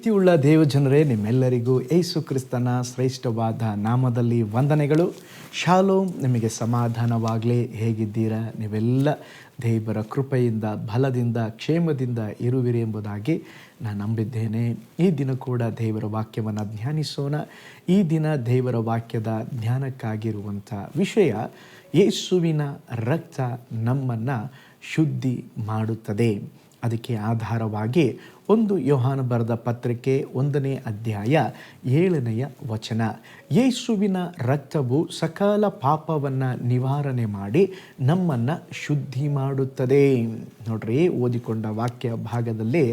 ಪ್ರೀತಿಯುಳ್ಳ ದೇವಜನರೇ, ನಿಮ್ಮೆಲ್ಲರಿಗೂ ಯೇಸು ಕ್ರಿಸ್ತನ ಶ್ರೇಷ್ಠವಾದ ನಾಮದಲ್ಲಿ ವಂದನೆಗಳು. ಶಾಲೋಮ್, ನಿಮಗೆ ಸಮಾಧಾನವಾಗಲಿ. ಹೇಗಿದ್ದೀರಾ? ನೀವೆಲ್ಲ ದೇವರ ಕೃಪೆಯಿಂದ, ಬಲದಿಂದ, ಕ್ಷೇಮದಿಂದ ಇರುವಿರಿ ಎಂಬುದಾಗಿ ನಾನು ನಂಬಿದ್ದೇನೆ. ಈ ದಿನ ಕೂಡ ದೇವರ ವಾಕ್ಯವನ್ನು ಧ್ಯಾನಿಸೋಣ. ಈ ದಿನ ದೇವರ ವಾಕ್ಯದ ಧ್ಯಾನಕ್ಕಾಗಿರುವಂಥ ವಿಷಯ, ಯೇಸುವಿನ ರಕ್ತ ನಮ್ಮನ್ನು ಶುದ್ಧಿ ಮಾಡುತ್ತದೆ. ಅದಕ್ಕೆ ಆಧಾರವಾಗಿ ಯೋಹಾನ ಬರೆದ ಪತ್ರಿಕೆ 1ನೇ ಅಧ್ಯಾಯ 7ನೇ ವಚನ. ಯೇಸುವಿನ ರಕ್ತವು ಸಕಲ ಪಾಪವನ್ನು ನಿವಾರಣೆ ಮಾಡಿ ನಮ್ಮನ್ನು ಶುದ್ಧಿ ಮಾಡುತ್ತದೆ. ನೋಡ್ರಿ, ಓದಿಕೊಂಡ ವಾಕ್ಯ ಭಾಗದಲ್ಲಿ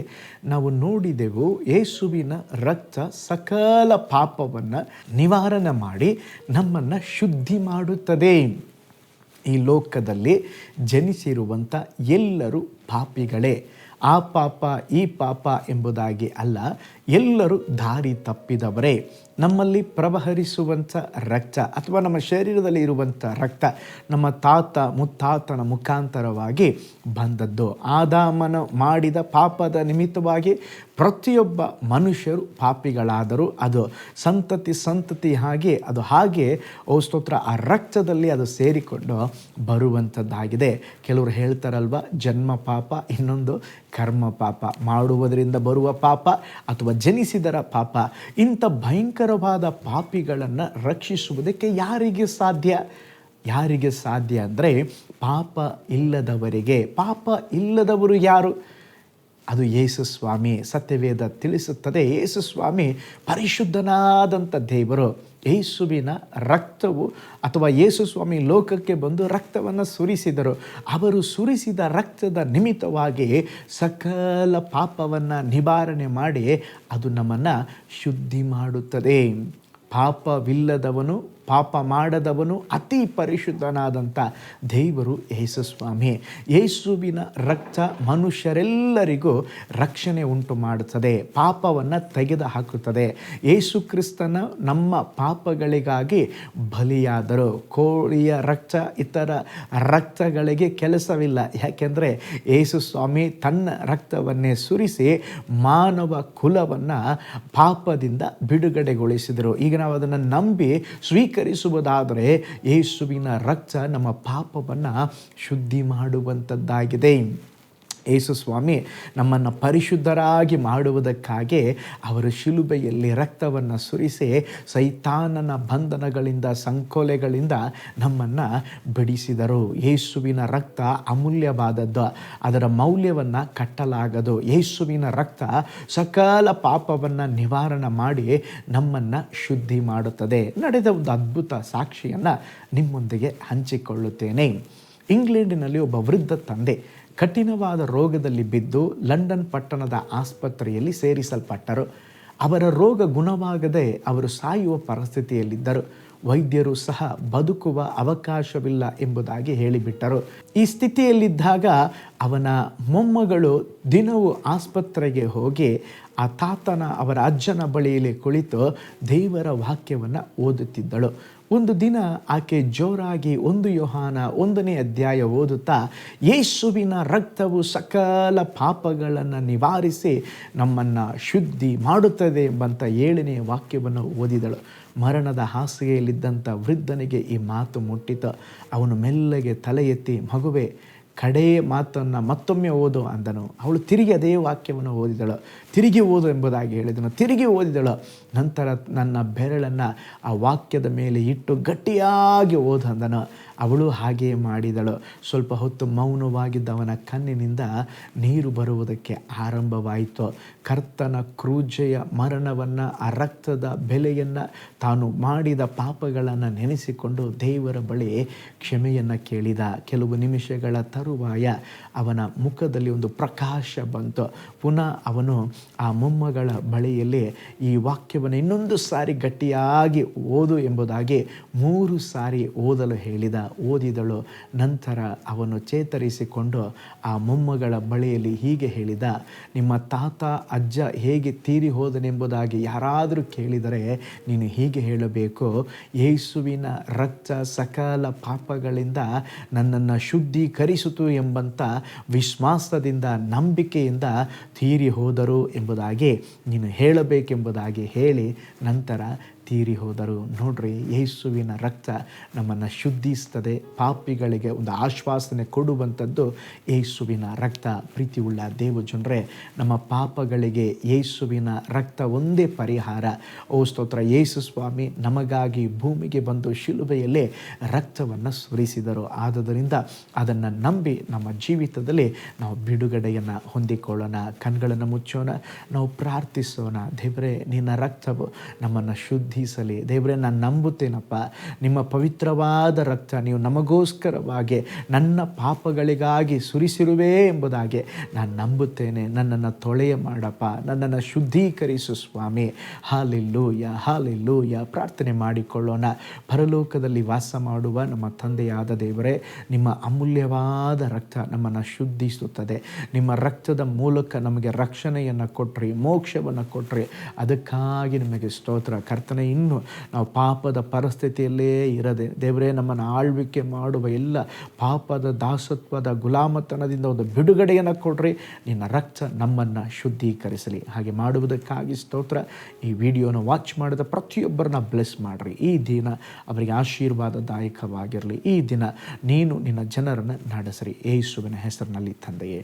ನಾವು ನೋಡಿದೆವು, ಯೇಸುವಿನ ರಕ್ತ ಸಕಲ ಪಾಪವನ್ನು ನಿವಾರಣೆ ಮಾಡಿ ನಮ್ಮನ್ನು ಶುದ್ಧಿ ಮಾಡುತ್ತದೆ. ಈ ಲೋಕದಲ್ಲಿ ಜನಿಸಿರುವಂಥ ಎಲ್ಲರೂ ಪಾಪಿಗಳೇ. ಆ ಪಾಪ ಈ ಪಾಪ ಎಂಬುದಾಗಿ ಅಲ್ಲ, ಎಲ್ಲರೂ ದಾರಿ ತಪ್ಪಿದವರೇ. ನಮ್ಮಲ್ಲಿ ಪ್ರವಹಿಸುವಂಥ ರಕ್ತ ಅಥವಾ ನಮ್ಮ ಶರೀರದಲ್ಲಿ ಇರುವಂಥ ರಕ್ತ ನಮ್ಮ ತಾತ ಮುತ್ತಾತನ ಮುಖಾಂತರವಾಗಿ ಬಂದದ್ದು. ಆದಾಮನ ಮಾಡಿದ ಪಾಪದ ನಿಮಿತ್ತವಾಗಿ ಪ್ರತಿಯೊಬ್ಬ ಮನುಷ್ಯರು ಪಾಪಿಗಳಾದರೂ ಅದು ಸಂತತಿ ಅದು ಹಾಗೆ ಸ್ತೋತ್ರ ಆ ರಕ್ತದಲ್ಲಿ ಅದು ಸೇರಿಕೊಂಡು ಬರುವಂಥದ್ದಾಗಿದೆ. ಕೆಲವರು ಹೇಳ್ತಾರಲ್ವ, ಜನ್ಮ ಪಾಪ, ಇನ್ನೊಂದು ಕರ್ಮ ಪಾಪ, ಮಾಡುವುದರಿಂದ ಬರುವ ಪಾಪ ಅಥವಾ ಜನಿಸಿದರ ಪಾಪ. ಇಂಥ ಭಯಂಕರವಾದ ಪಾಪಿಗಳನ್ನು ರಕ್ಷಿಸುವುದಕ್ಕೆ ಯಾರಿಗೆ ಸಾಧ್ಯ ಅಂದರೆ ಪಾಪ ಇಲ್ಲದವರಿಗೆ. ಪಾಪ ಇಲ್ಲದವರು ಯಾರು? ಅದು ಯೇಸು ಸ್ವಾಮಿ. ಸತ್ಯವೇದ ತಿಳಿಸುತ್ತದೆ, ಯೇಸು ಸ್ವಾಮಿ ಪರಿಶುದ್ಧನಾದಂಥ ದೇವರು. ಯೇಸುವಿನ ರಕ್ತವು ಅಥವಾ ಯೇಸು ಸ್ವಾಮಿ ಲೋಕಕ್ಕೆ ಬಂದು ರಕ್ತವನ್ನು ಸುರಿಸಿದರು. ಅವರು ಸುರಿಸಿದ ರಕ್ತದ ನಿಮಿತ್ತವಾಗಿ ಸಕಲ ಪಾಪವನ್ನು ನಿವಾರಣೆ ಮಾಡಿ ಅದು ನಮ್ಮನ್ನು ಶುದ್ಧಿ ಮಾಡುತ್ತದೆ. ಪಾಪವಿಲ್ಲದವನು, ಪಾಪ ಮಾಡದವನು, ಅತಿ ಪರಿಶುದ್ಧನಾದಂಥ ದೇವರು ಯೇಸು ಸ್ವಾಮಿ. ಯೇಸುವಿನ ರಕ್ತ ಮನುಷ್ಯರೆಲ್ಲರಿಗೂ ರಕ್ಷಣೆ ಉಂಟು ಮಾಡುತ್ತದೆ, ಪಾಪವನ್ನು ತೆಗೆದು ಹಾಕುತ್ತದೆ. ಯೇಸು ಕ್ರಿಸ್ತನ ನಮ್ಮ ಪಾಪಗಳಿಗಾಗಿ ಬಲಿಯಾದರು. ಕೋಳಿಯ ರಕ್ತ, ಇತರ ರಕ್ತಗಳಿಗೆ ಕೆಲಸವಿಲ್ಲ. ಯಾಕೆಂದರೆ ಯೇಸು ಸ್ವಾಮಿ ತನ್ನ ರಕ್ತವನ್ನೇ ಸುರಿಸಿ ಮಾನವ ಕುಲವನ್ನು ಪಾಪದಿಂದ ಬಿಡುಗಡೆಗೊಳಿಸಿದರು. ಈಗ ನಾವು ಅದನ್ನು ನಂಬಿ ಸ್ವೀಕರಿಸುವುದಾದರೆ ಯೇಸುವಿನ ರಕ್ತ ನಮ್ಮ ಪಾಪವನ್ನು ಶುದ್ಧಿ ಮಾಡುವಂಥದ್ದಾಗಿದೆ. ಯೇಸು ಸ್ವಾಮಿ ನಮ್ಮನ್ನು ಪರಿಶುದ್ಧರಾಗಿ ಮಾಡುವುದಕ್ಕಾಗಿ ಅವರು ಶಿಲುಬೆಯಲ್ಲಿ ರಕ್ತವನ್ನು ಸುರಿಸಿ ಸೈತಾನನ ಬಂಧನಗಳಿಂದ, ಸಂಕೋಲೆಗಳಿಂದ ನಮ್ಮನ್ನು ಬಿಡಿಸಿದರು. ಯೇಸುವಿನ ರಕ್ತ ಅಮೂಲ್ಯವಾದದ್ದು, ಅದರ ಮೌಲ್ಯವನ್ನು ಕಟ್ಟಲಾಗದು. ಯೇಸುವಿನ ರಕ್ತ ಸಕಲ ಪಾಪವನ್ನು ನಿವಾರಣೆ ಮಾಡಿ ನಮ್ಮನ್ನು ಶುದ್ಧಿ ಮಾಡುತ್ತದೆ. ನಡೆದ ಒಂದು ಅದ್ಭುತ ಸಾಕ್ಷಿಯನ್ನು ನಿಮ್ಮೊಂದಿಗೆ ಹಂಚಿಕೊಳ್ಳುತ್ತೇನೆ. ಇಂಗ್ಲೆಂಡಿನಲ್ಲಿ ಒಬ್ಬ ವೃದ್ಧ ತಂದೆ ಕಠಿಣವಾದ ರೋಗದಲ್ಲಿ ಬಿದ್ದು ಲಂಡನ್ ಪಟ್ಟಣದ ಆಸ್ಪತ್ರೆಯಲ್ಲಿ ಸೇರಿಸಲ್ಪಟ್ಟರು. ಅವರ ರೋಗ ಗುಣವಾಗದೆ ಅವರು ಸಾಯುವ ಪರಿಸ್ಥಿತಿಯಲ್ಲಿದ್ದರು. ವೈದ್ಯರು ಸಹ ಬದುಕುವ ಅವಕಾಶವಿಲ್ಲ ಎಂಬುದಾಗಿ ಹೇಳಿಬಿಟ್ಟರು. ಈ ಸ್ಥಿತಿಯಲ್ಲಿದ್ದಾಗ ಅವನ ಮೊಮ್ಮಗಳು ದಿನವೂ ಆಸ್ಪತ್ರೆಗೆ ಹೋಗಿ ಆ ತಾತನ, ಅವರ ಅಜ್ಜನ ಬಳಿಯಲ್ಲಿ ಕುಳಿತು ದೇವರ ವಾಕ್ಯವನ್ನು ಓದುತ್ತಿದ್ದಳು. ಒಂದು ದಿನ ಆಕೆ ಜೋರಾಗಿ ಯೋಹಾನ 1ನೇ ಅಧ್ಯಾಯ ಓದುತ್ತಾ, ಯೇಸುವಿನ ರಕ್ತವು ಸಕಲ ಪಾಪಗಳನ್ನು ನಿವಾರಿಸಿ ನಮ್ಮನ್ನು ಶುದ್ಧಿ ಮಾಡುತ್ತದೆ ಎಂಬಂಥ 7ನೇ ವಾಕ್ಯವನ್ನು ಓದಿದಳು. ಮರಣದ ಹಾಸಿಗೆಯಲ್ಲಿದ್ದಂಥ ವೃದ್ಧನಿಗೆ ಈ ಮಾತು ಮುಟ್ಟಿತು. ಅವನು ಮೆಲ್ಲಗೆ ತಲೆ ಎತ್ತಿ, ಮಗುವೆ, ಕಡೇ ಮಾತನ್ನು ಮತ್ತೊಮ್ಮೆ ಓದು ಅಂದನು. ಅವಳು ತಿರುಗಿ ಅದೇ ವಾಕ್ಯವನ್ನು ಓದಿದಳು. ತಿರುಗಿ ಓದು ಎಂಬುದಾಗಿ ಹೇಳಿದನು. ತಿರುಗಿ ಓದಿದಳು. ನಂತರ ನನ್ನ ಬೆರಳನ್ನು ಆ ವಾಕ್ಯದ ಮೇಲೆ ಇಟ್ಟು ಗಟ್ಟಿಯಾಗಿ ಓದು ಅಂದನು. ಅವಳು ಹಾಗೆಯೇ ಮಾಡಿದಳು. ಸ್ವಲ್ಪ ಹೊತ್ತು ಮೌನವಾಗಿದ್ದವನ ಕಣ್ಣಿನಿಂದ ನೀರು ಬರುವುದಕ್ಕೆ ಆರಂಭವಾಯಿತು. ಕರ್ತನ ಕ್ರೂಜೆಯ ಮರಣವನ್ನು, ಆ ರಕ್ತದ ಬೆಲೆಯನ್ನು, ತಾನು ಮಾಡಿದ ಪಾಪಗಳನ್ನು ನೆನೆಸಿಕೊಂಡು ದೇವರ ಬಳಿ ಕ್ಷಮೆಯನ್ನು ಕೇಳಿದ. ಕೆಲವು ನಿಮಿಷಗಳ ತರುವಾಯ ಅವನ ಮುಖದಲ್ಲಿ ಒಂದು ಪ್ರಕಾಶ ಬಂತು. ಪುನಃ ಅವನು ಆ ಮೊಮ್ಮಗಳ ಬಳಿಯಲ್ಲಿ ಈ ವಾಕ್ಯವನ್ನು ಇನ್ನೊಂದು ಸಾರಿ ಗಟ್ಟಿಯಾಗಿ ಓದು ಎಂಬುದಾಗಿ 3 ಸಾರಿ ಓದಲು ಹೇಳಿದ. ಓದಿದಳು. ನಂತರ ಅವನು ಚೇತರಿಸಿಕೊಂಡು ಆ ಮೊಮ್ಮಗಳ ಬಳಿಯಲ್ಲಿ ಹೀಗೆ ಹೇಳಿದ, ನಿಮ್ಮ ತಾತ ಅಜ್ಜ ಹೇಗೆ ತೀರಿ ಹೋದನೆಂಬುದಾಗಿ ಯಾರಾದರೂ ಕೇಳಿದರೆ ನೀನು ಹೀಗೆ ಹೇಳಬೇಕು, ಯೇಸುವಿನ ರಕ್ತ ಸಕಲ ಪಾಪಗಳಿಂದ ನನ್ನನ್ನು ಶುದ್ಧೀಕರಿಸಿತು ಎಂಬಂಥ ವಿಶ್ವಾಸದಿಂದ ನಂಬಿಕೆಯಿಂದ ತೀರಿ ಹೋದರು ಎಂಬುದಾಗಿ ನೀನು ಹೇಳಬೇಕೆಂಬುದಾಗಿ ಹೇಳಿ ನಂತರ ತೀರಿ ಹೋದರು. ನೋಡ್ರಿ, ಯೇಸುವಿನ ರಕ್ತ ನಮ್ಮನ್ನು ಶುದ್ಧಿಸ್ತದೆ. ಪಾಪಿಗಳಿಗೆ ಒಂದು ಆಶ್ವಾಸನೆ ಕೊಡುವಂಥದ್ದು ಯೇಸುವಿನ ರಕ್ತ. ಪ್ರೀತಿಯುಳ್ಳ ದೇವಜನರೇ, ನಮ್ಮ ಪಾಪಗಳಿಗೆ ಯೇಸುವಿನ ರಕ್ತ ಒಂದೇ ಪರಿಹಾರ. ಓ ಸ್ತೋತ್ರ. ಯೇಸು ಸ್ವಾಮಿ ನಮಗಾಗಿ ಭೂಮಿಗೆ ಬಂದು ಶಿಲುಬೆಯಲ್ಲಿ ರಕ್ತವನ್ನು ಸುರಿಸಿದರು. ಆದುದರಿಂದ ಅದನ್ನು ನಂಬಿ ನಮ್ಮ ಜೀವಿತದಲ್ಲಿ ನಾವು ಬಿಡುಗಡೆಯನ್ನು ಹೊಂದಿಕೊಳ್ಳೋಣ. ಕಣ್ಗಳನ್ನು ಮುಚ್ಚೋಣ, ನಾವು ಪ್ರಾರ್ಥಿಸೋಣ. ದೇವರೇ, ನಿನ್ನ ರಕ್ತವು ನಮ್ಮನ್ನು ಶುದ್ಧಿಸಲಿ. ದೇವರೇ, ನಾನು ನಂಬುತ್ತೇನಪ್ಪ, ನಿಮ್ಮ ಪವಿತ್ರವಾದ ರಕ್ತ ನೀವು ನಮಗೋಸ್ಕರವಾಗಿ ನನ್ನ ಪಾಪಗಳಿಗಾಗಿ ಸುರಿಸಿರುವೆ ಎಂಬುದಾಗಿ ನಾನು ನಂಬುತ್ತೇನೆ. ನನ್ನನ್ನು ತೊಳೆಯ ಮಾಡಪ್ಪ, ನನ್ನನ್ನು ಶುದ್ಧೀಕರಿಸು ಸ್ವಾಮಿ. Hallelujah, hallelujah. ಪ್ರಾರ್ಥನೆ ಮಾಡಿಕೊಳ್ಳೋಣ. ಪರಲೋಕದಲ್ಲಿ ವಾಸ ಮಾಡುವ ನಮ್ಮ ತಂದೆಯಾದ ದೇವರೇ, ನಿಮ್ಮ ಅಮೂಲ್ಯವಾದ ರಕ್ತ ನಮ್ಮನ್ನು ಶುದ್ಧಿಸುತ್ತದೆ. ನಿಮ್ಮ ರಕ್ತದ ಮೂಲಕ ನಮಗೆ ರಕ್ಷಣೆಯನ್ನು ಕೊಟ್ರಿ, ಮೋಕ್ಷವನ್ನು ಕೊಟ್ರಿ. ಅದಕ್ಕಾಗಿ ನಿಮಗೆ ಸ್ತೋತ್ರ ಕರ್ತನೆ. ಇನ್ನು ನಾವು ಪಾಪದ ಪರಿಸ್ಥಿತಿಯಲ್ಲೇ ಇರದೆ ದೇವರೇ, ನಮ್ಮನ್ನು ಆಳ್ವಿಕೆ ಮಾಡುವ ಎಲ್ಲ ಪಾಪದ ದಾಸತ್ವದ ಗುಲಾಮತನದಿಂದ ಒಂದು ಬಿಡುಗಡೆಯನ್ನು ಕೊಡ್ರಿ. ನಿನ್ನ ರಕ್ತ ನಮ್ಮನ್ನು ಶುದ್ಧೀಕರಿಸಲಿ. ಹಾಗೆ ಮಾಡುವುದಕ್ಕಾಗಿ ಸ್ತೋತ್ರ. ಈ ವಿಡಿಯೋನ ವಾಚ್ ಮಾಡಿದ ಪ್ರತಿಯೊಬ್ಬರನ್ನ ಬ್ಲೆಸ್ ಮಾಡಿರಿ. ಈ ದಿನ ಅವರಿಗೆ ಆಶೀರ್ವಾದದಾಯಕವಾಗಿರಲಿ. ಈ ದಿನ ನೀನು ನಿನ್ನ ಜನರನ್ನು ನಡೆಸಿರಿ. ಯೇಸುವಿನ ಹೆಸರಿನಲ್ಲಿ ತಂದೆಯೇ,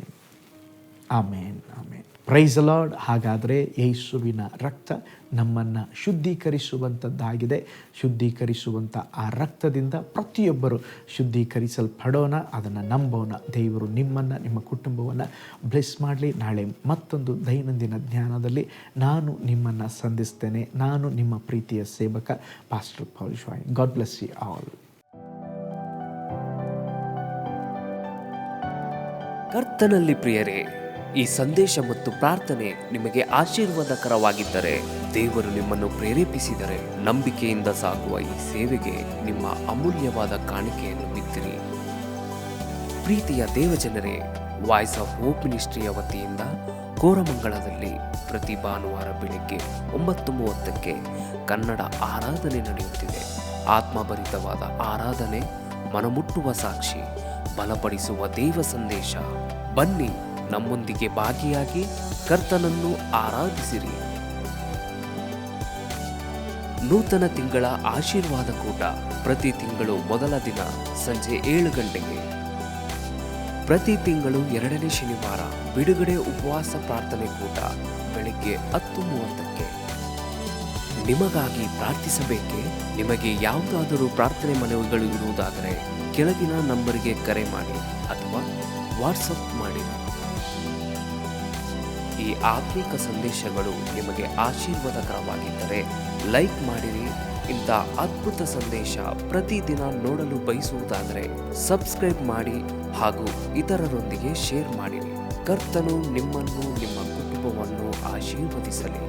ಆಮೇನ್, ಆಮೇನ್. Praise the Lord. ಹಾಗಾದರೆ ಯೇಸುವಿನ ರಕ್ತ ನಮ್ಮನ್ನು ಶುದ್ಧೀಕರಿಸುವಂಥದ್ದಾಗಿದೆ. ಶುದ್ಧೀಕರಿಸುವಂಥ ಆ ರಕ್ತದಿಂದ ಪ್ರತಿಯೊಬ್ಬರು ಶುದ್ಧೀಕರಿಸಲ್ಪಡೋಣ, ಅದನ್ನು ನಂಬೋಣ. ದೇವರು ನಿಮ್ಮನ್ನು, ನಿಮ್ಮ ಕುಟುಂಬವನ್ನು ಬ್ಲೆಸ್ ಮಾಡಲಿ. ನಾಳೆ ಮತ್ತೊಂದು ದೈನಂದಿನ ಜ್ಞಾನದಲ್ಲಿ ನಾನು ನಿಮ್ಮನ್ನು ಸಂಧಿಸ್ತೇನೆ. ನಾನು ನಿಮ್ಮ ಪ್ರೀತಿಯ ಸೇವಕ pastor Paul Shai. God bless you all. ಕರ್ತನಲ್ಲಿ ಪ್ರಿಯರೇ, ಈ ಸಂದೇಶ ಮತ್ತು ಪ್ರಾರ್ಥನೆ ನಿಮಗೆ ಆಶೀರ್ವಾದಕರವಾಗಿದ್ದರೆ, ದೇವರು ನಿಮ್ಮನ್ನು ಪ್ರೇರೇಪಿಸಿದರೆ, ನಂಬಿಕೆಯಿಂದ ಸಾಗುವ ಈ ಸೇವೆಗೆ ನಿಮ್ಮ ಅಮೂಲ್ಯವಾದ ಕಾಣಿಕೆಯನ್ನು ಬಿತ್ತಿರಿ. ಪ್ರೀತಿಯ ದೇವಜನರೇ, ವಾಯ್ಸ್ ಆಫ್ ಹೋಪ್ ಮಿನಿಸ್ಟ್ರಿಯ ವತಿಯಿಂದ ಕೋರಮಂಗಲದಲ್ಲಿ ಪ್ರತಿ ಭಾನುವಾರ ಬೆಳಿಗ್ಗೆ 9:30ಕ್ಕೆ ಕನ್ನಡ ಆರಾಧನೆ ನಡೆಯುತ್ತಿದೆ. ಆತ್ಮಭರಿತವಾದ ಆರಾಧನೆ, ಮನಮುಟ್ಟುವ ಸಾಕ್ಷಿ, ಬಲಪಡಿಸುವ ದೇವ ಸಂದೇಶ. ಬನ್ನಿ, ನಮ್ಮೊಂದಿಗೆ ಭಾಗಿಯಾಗಿ ಕರ್ತನನ್ನು ಆರಾಧಿಸಿರಿ. ನೂತನ ತಿಂಗಳ ಆಶೀರ್ವಾದ ಕೂಟ ಪ್ರತಿ ತಿಂಗಳು ಮೊದಲ ದಿನ ಸಂಜೆ 7 ಗಂಟೆಗೆ. ಪ್ರತಿ ತಿಂಗಳು 2ನೇ ಶನಿವಾರ ಬಿಡುಗಡೆ ಉಪವಾಸ ಪ್ರಾರ್ಥನೆ ಕೂಟ ಬೆಳಿಗ್ಗೆ 10:30ಕ್ಕೆ. ನಿಮಗಾಗಿ ಪ್ರಾರ್ಥಿಸಬೇಕೆ? ನಿಮಗೆ ಯಾವುದಾದರೂ ಪ್ರಾರ್ಥನೆ ಮನವಿಗಳು ಇರುವುದಾದರೆ ಕೆಳಗಿನ ನಂಬರಿಗೆ ಕರೆ ಮಾಡಿ ಅಥವಾ ವಾಟ್ಸಪ್ ಮಾಡಿ. ಈ ಆತ್ಮಿಕ ಸಂದೇಶಗಳು ನಿಮಗೆ ಆಶೀರ್ವಾದಕರವಾಗಿದ್ದರೆ ಲೈಕ್ ಮಾಡಿರಿ. ಇಂಥ ಅದ್ಭುತ ಸಂದೇಶ ಪ್ರತಿದಿನ ನೋಡಲು ಬಯಸುವುದಾದರೆ ಸಬ್ಸ್ಕ್ರೈಬ್ ಮಾಡಿ ಹಾಗೂ ಇತರರೊಂದಿಗೆ ಶೇರ್ ಮಾಡಿರಿ. ಕರ್ತನು ನಿಮ್ಮನ್ನು, ನಿಮ್ಮ ಕುಟುಂಬವನ್ನು ಆಶೀರ್ವದಿಸಲಿ.